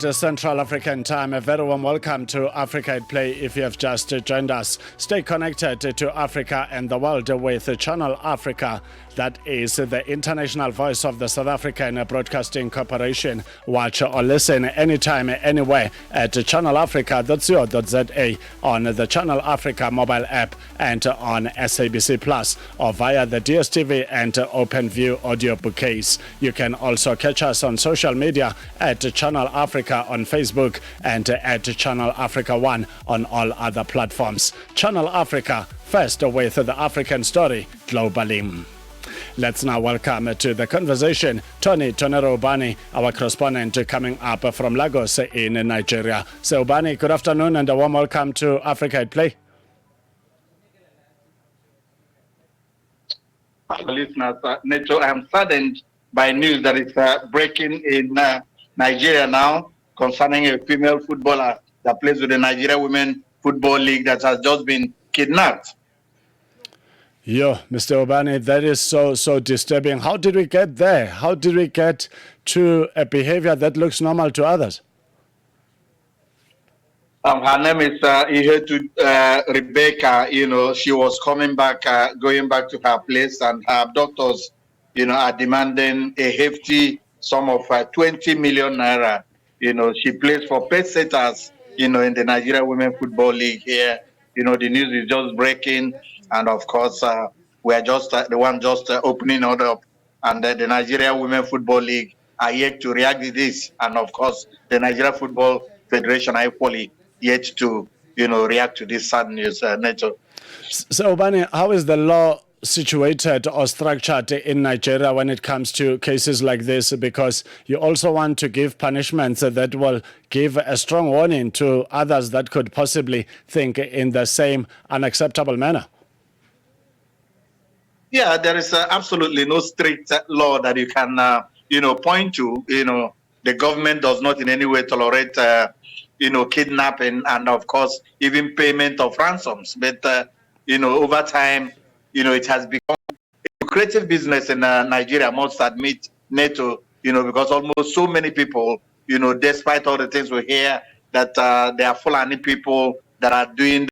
The Central African time, a very warm welcome to Africa at Play. If you have just joined us, stay connected to Africa and the world with Channel Africa. That is the international voice of the South African Broadcasting Corporation. Watch or listen anytime, anywhere at channelafrica.co.za, on the Channel Africa mobile app and on SABC Plus, or via the DSTV and OpenView audio bouquets. You can also catch us on social media at Channel Africa on Facebook and at Channel Africa 1 on all other platforms. Channel Africa, first with the African story globally. Let's now welcome to the conversation Tony Ubani, our correspondent, coming up from Lagos in Nigeria. So Ubani, good afternoon and a warm welcome to Africa at Play. Listeners, Neto, I am saddened by news that is breaking in Nigeria now concerning a female footballer that plays with the Nigeria Women Football League that has just been kidnapped. Yo, Mr. Ubani, that is so disturbing. How did we get there? How did we get to a behavior that looks normal to others? Her name is Rebecca. You know, she was coming back, going back to her place, and her abductors, you know, are demanding a hefty sum of 20 million naira. You know, she plays for Pesetas, you know, in the Nigeria Women Football League here. You know, the news is just breaking, and of course, we are just the one just opening it up, and the Nigeria Women Football League are yet to react to this, and of course, the Nigeria Football Federation are equally yet to, you know, react to this sad news, Neto. So, Ubani, how is the law situated or structured in Nigeria when it comes to cases like this? Because you also want to give punishments that will give a strong warning to others that could possibly think in the same unacceptable manner. Yeah, there is absolutely no strict law that you can, you know, point to. You know, the government does not in any way tolerate, you know, kidnapping and, of course, even payment of ransoms. But, you know, over time, you know, it has become a lucrative business in Nigeria, I must admit, Neto, you know, because almost so many people, you know, despite all the things we hear, that there are Fulani people that are doing,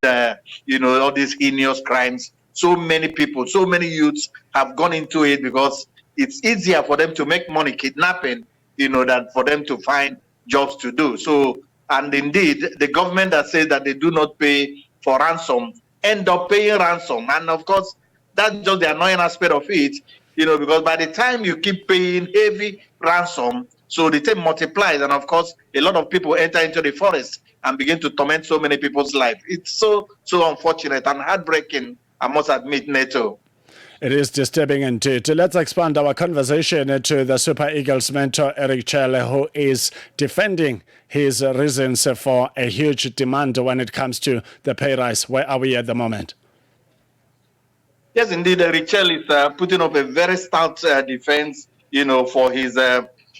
you know, all these heinous crimes. So many people, so many youths have gone into it because it's easier for them to make money kidnapping, you know, than for them to find jobs to do. So, and indeed, the government that says that they do not pay for ransom end up paying ransom. And of course, that's just the annoying aspect of it, you know, because by the time you keep paying heavy ransom, so the thing multiplies. And of course, a lot of people enter into the forest and begin to torment so many people's life. It's so unfortunate and heartbreaking, I must admit, Neto. It is disturbing indeed. Let's expand our conversation to the Super Eagles mentor, Eric Chelle, who is defending his reasons for a huge demand when it comes to the pay rise. Where are we at the moment? Yes, indeed, Eric Chelle is putting up a very stout defense, you know, for his,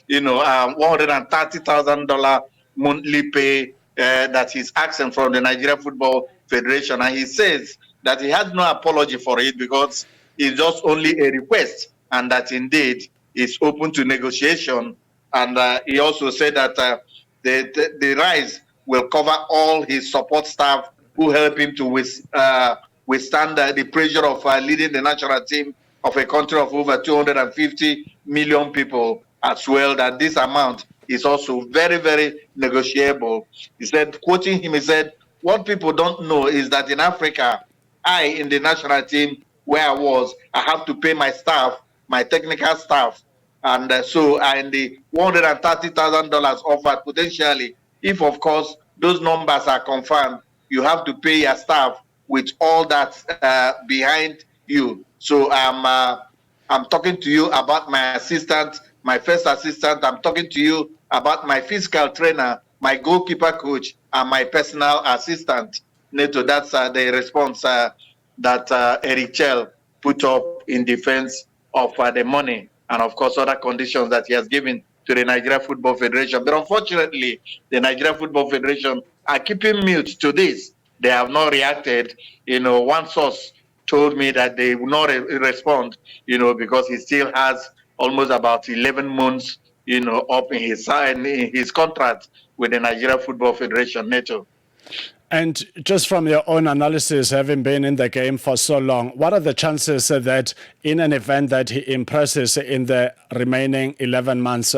you know, $130,000 monthly pay that he's asking from the Nigeria Football Federation. And he says that he has no apology for it because it's just only a request, and that indeed is open to negotiation. And he also said that the rise will cover all his support staff who help him to withstand the pressure of leading the national team of a country of over 250 million people as well, that this amount is also very, very negotiable. He said, quoting him, he said, "What people don't know is that in Africa, in the national team where I was, I have to pay my staff, my technical staff, and so and the $130,000 offered potentially, if of course those numbers are confirmed, you have to pay your staff with all that behind you. So I'm talking to you about my assistant, my first assistant. I'm talking to you about my physical trainer, my goalkeeper coach, and my personal assistant." Neto, that's the response that Eric Chelle put up in defense of the money and, of course, other conditions that he has given to the Nigeria Football Federation. But unfortunately, the Nigeria Football Federation are keeping mute to this. They have not reacted. You know, one source told me that they will not respond, you know, because he still has almost about 11 months, up in his contract with the Nigeria Football Federation, Neto. And just from your own analysis, having been in the game for so long, what are the chances that in an event that he impresses in the remaining 11 months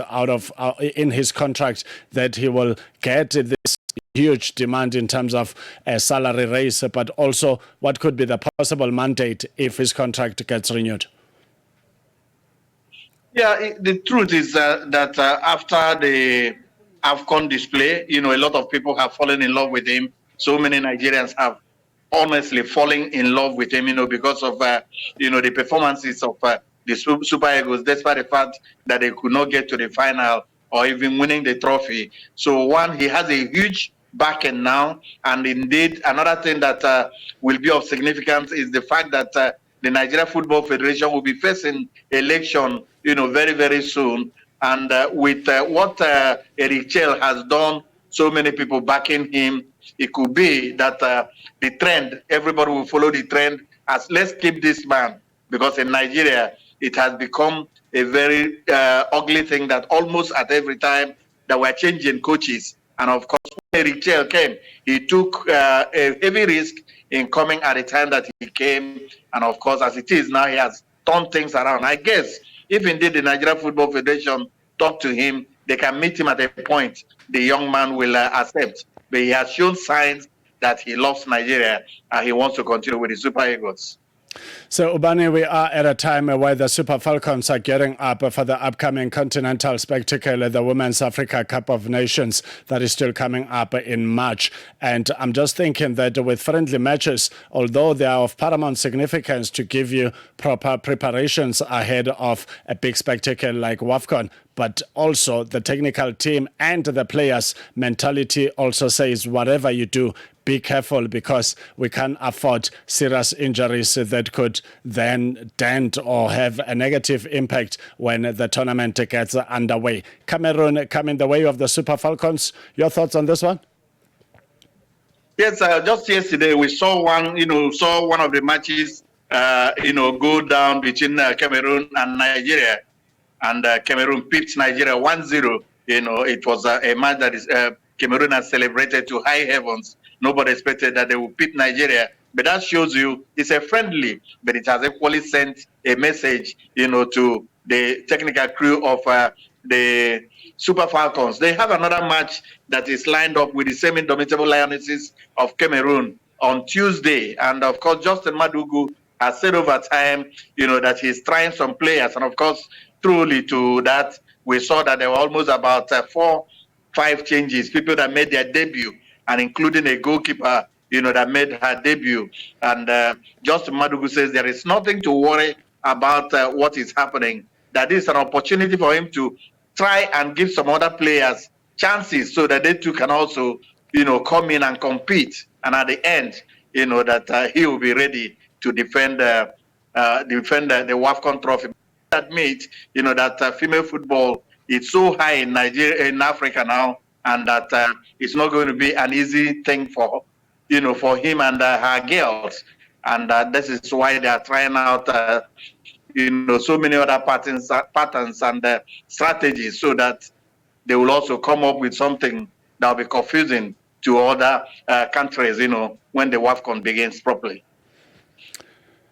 in his contract, that he will get this huge demand in terms of a salary raise, but also what could be the possible mandate if his contract gets renewed? Yeah, the truth is that after the AFCON display, a lot of people have fallen in love with him. So many Nigerians have honestly fallen in love with him, because of, the performances of the Super Eagles, despite the fact that they could not get to the final or even winning the trophy. So one, he has a huge back end now. And indeed, another thing that will be of significance is the fact that the Nigeria Football Federation will be facing election, very, very soon. And with what Eric Chell has done, so many people backing him, it could be that the trend, everybody will follow the trend as let's keep this man. Because in Nigeria, it has become a very ugly thing that almost at every time that we're changing coaches. And of course, when Eric Chell came, he took a heavy risk in coming at the time that he came. And of course, as it is now, he has turned things around. I guess if indeed the Nigeria Football Federation talk to him, they can meet him at a point the young man will accept. But he has shown signs that he loves Nigeria and he wants to continue with the Super Eagles. So, Ubani, we are at a time where the Super Falcons are getting up for the upcoming continental spectacle, the Women's Africa Cup of Nations, that is still coming up in March. And I'm just thinking that with friendly matches, although they are of paramount significance to give you proper preparations ahead of a big spectacle like WAFCON, but also the technical team and the players' mentality also says whatever you do, be careful, because we can't afford serious injuries that could then dent or have a negative impact when the tournament gets underway. Cameroon coming the way of the Super Falcons. Your thoughts on this one? Yes, just yesterday we saw one of the matches, go down between Cameroon and Nigeria, and Cameroon pipped Nigeria 1-0. It was a match that is Cameroon has celebrated to high heavens. Nobody expected that they would beat Nigeria. But that shows you it's a friendly, but it has equally sent a message, to the technical crew of the Super Falcons. They have another match that is lined up with the same indomitable Lionesses of Cameroon on Tuesday. And of course, Justin Madugu has said over time, that he's trying some players. And of course, truly to that, we saw that there were almost about 4-5 changes, people that made their debut, and including a goalkeeper, that made her debut. And Justin Madugu says there is nothing to worry about what is happening. That is an opportunity for him to try and give some other players chances so that they too can also, come in and compete. And at the end, that he will be ready to defend the WAFCON trophy. Admit, that female football is so high in Nigeria, in Africa now, and that it's not going to be an easy thing for him and her girls. And this is why they are trying out, so many other patterns and strategies, so that they will also come up with something that will be confusing to other countries, when the WAFCON begins properly.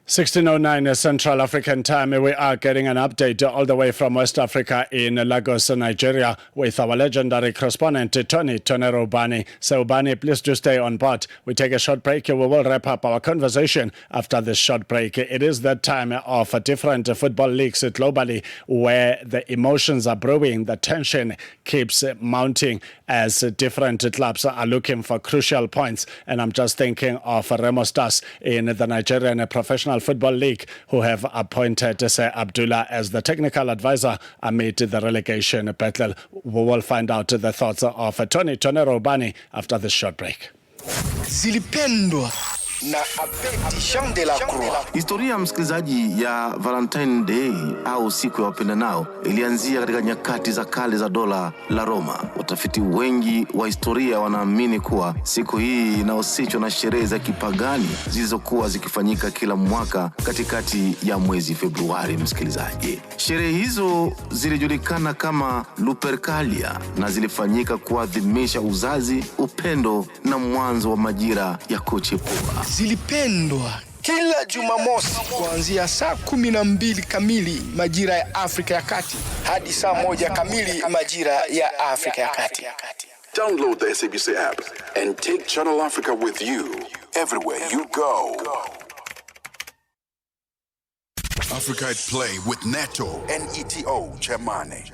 16:09 Central African Time. We are getting an update all the way from West Africa in Lagos, Nigeria, with our legendary correspondent, Tony Ubani. So, Ubani, please do stay on board. We take a short break. We will wrap up our conversation after this short break. It is that time of different football leagues globally where the emotions are brewing, the tension keeps mounting as different clubs are looking for crucial points. And I'm just thinking of Remo Stars in the Nigerian Professional Football League, who have appointed Abdullah as the technical advisor amid the relegation battle. We will find out the thoughts of Tony Ubani after this short break. Zilipendwa na Abedi Jean de la Croix. Historia msikilizaji ya Valentine Day au siku ya wapendanao ilianzia katika nyakati za kale za dola la Roma. Watafiti wengi wa historia wanaamini kuwa siku hii inahusishwa na sherehe za kipagani zilizokuwa zikifanyika kila mwaka katikati ya mwezi Februari. Msikilizaji, sherehe hizo zilijulikana kama Lupercalia na zilifanyika kuadhimisha uzazi, upendo na mwanzo wa majira ya kuchipua. Zilipendwa kila Jumamosi kuanzia saa 12 kamili majira ya Afrika ya Kati hadi saa 1 kamili majira ya Afrika ya Kati. Download the SABC app and take Channel Africa with you everywhere you go. Africa at Play with Neto and Neto Muyane.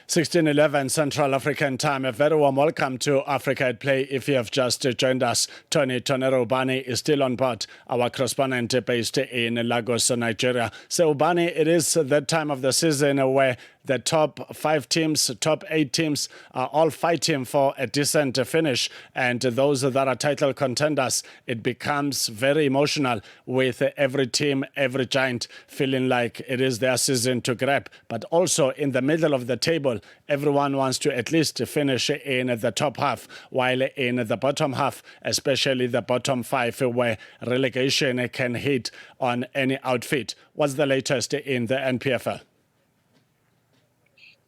16:11 Central African Time. A very warm welcome to Africa at Play. If you have just joined us, Tony Ubani is still on board, our correspondent based in Lagos, Nigeria. So, Ubani, it is that time of the season where the top 5 teams, top 8 teams are all fighting for a decent finish. And those that are title contenders, it becomes very emotional with every team, every giant feeling like it is their season to grab. But also in the middle of the table, everyone wants to at least finish in the top half, while in the bottom half, especially the bottom 5, where relegation can hit on any outfit. What's the latest in the NPFL?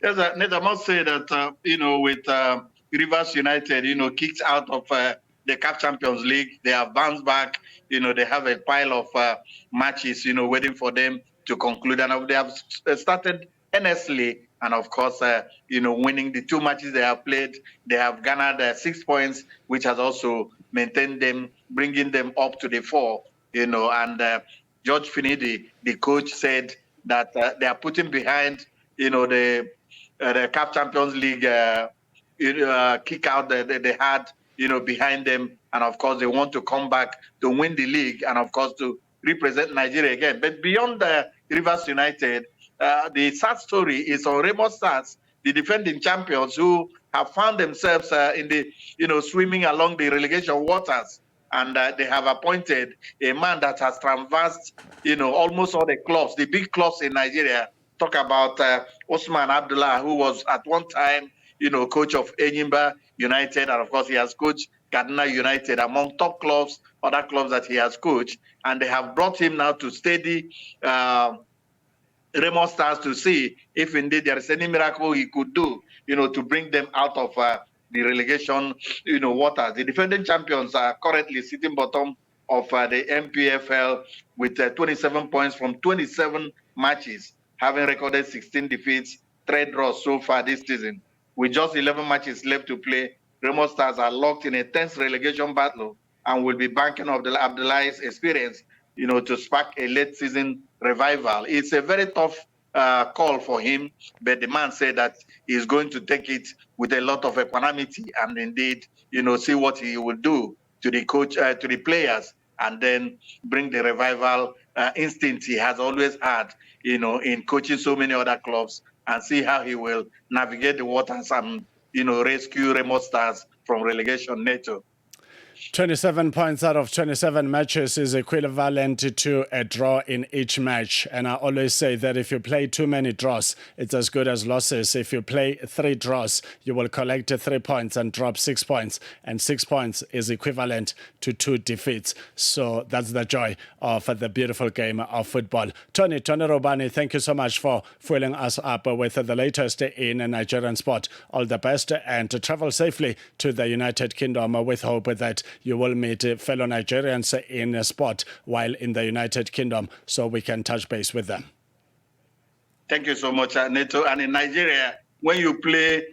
Yes, Ned, I must say that, with Rivers United, kicked out of the CAF Champions League, they have bounced back. They have a pile of matches, waiting for them to conclude. And they have started earnestly. And of course, winning the 2 matches they have played, they have garnered 6 points, which has also maintained them, bringing them up to the 4. And George Finidi, the coach, said that they are putting behind, the CAF Champions League kick out that they had, behind them. And of course, they want to come back to win the league and of course to represent Nigeria again. But beyond the Rivers United, the sad story is on Remo Stars, the defending champions who have found themselves in the, swimming along the relegation waters. And they have appointed a man that has traversed, almost all the clubs, the big clubs in Nigeria. Talk about Osman Abdullah, who was at one time, coach of Enyimba United. And of course, he has coached Kaduna United among top clubs, other clubs that he has coached. And they have brought him now to steady Remo Stars to see if indeed there is any miracle he could do, to bring them out of the relegation, waters. The defending champions are currently sitting bottom of the NPFL with 27 points from 27 matches, having recorded 16 defeats, 3 draws so far this season. With just 11 matches left to play, Remo Stars are locked in a tense relegation battle and will be banking on Abdullah's experience, to spark a late season revival. It's a very tough call for him, but the man said that he's going to take it with a lot of equanimity and indeed, see what he will do to the coach, to the players, and then bring the revival instinct he has always had, in coaching so many other clubs, and see how he will navigate the waters and, rescue Remo Stars from relegation. Neto. 27 points out of 27 matches is equivalent to a draw in each match. And I always say that if you play too many draws, it's as good as losses. If you play 3 draws, you will collect 3 points and drop 6 points. And 6 points is equivalent to 2 defeats. So that's the joy of the beautiful game of football. Tony Ubani, thank you so much for filling us up with the latest in Nigerian sport. All the best and travel safely to the United Kingdom with hope that you will meet fellow Nigerians in sport while in the United Kingdom so we can touch base with them. Thank you so much, Neto. And in Nigeria, when you play,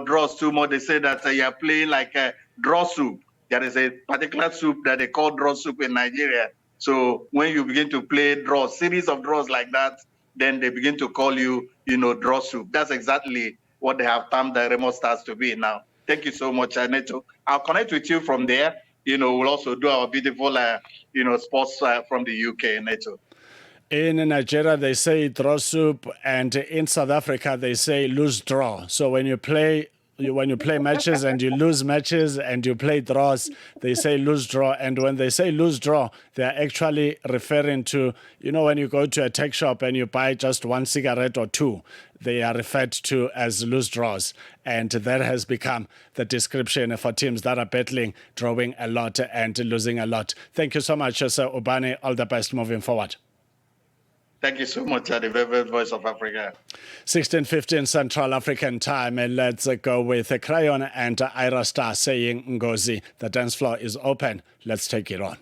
draws too much, they say that you are playing like a draw soup. There is a particular soup that they call draw soup in Nigeria. So when you begin to play draws, series of draws like that, then they begin to call you, draw soup. That's exactly what they have termed the Remo Stars to be now. Thank you so much, Neto. I'll connect with you from there. We'll also do our beautiful, sports from the UK, Neto. In Nigeria, they say draw soup, and in South Africa, they say lose draw. So when you play when you play matches and you lose matches and you play draws, they say lose draw. And when they say lose draw, they're actually referring to, when you go to a tech shop and you buy just one cigarette or two, they are referred to as lose draws. And that has become the description for teams that are battling, drawing a lot and losing a lot. Thank you so much, Sir Ubani. All the best moving forward. Thank you so much, the Velvet Voice of Africa. 16:15 Central African Time. And let's go with Crayon and Ira Star saying Ngozi. The dance floor is open. Let's take it on.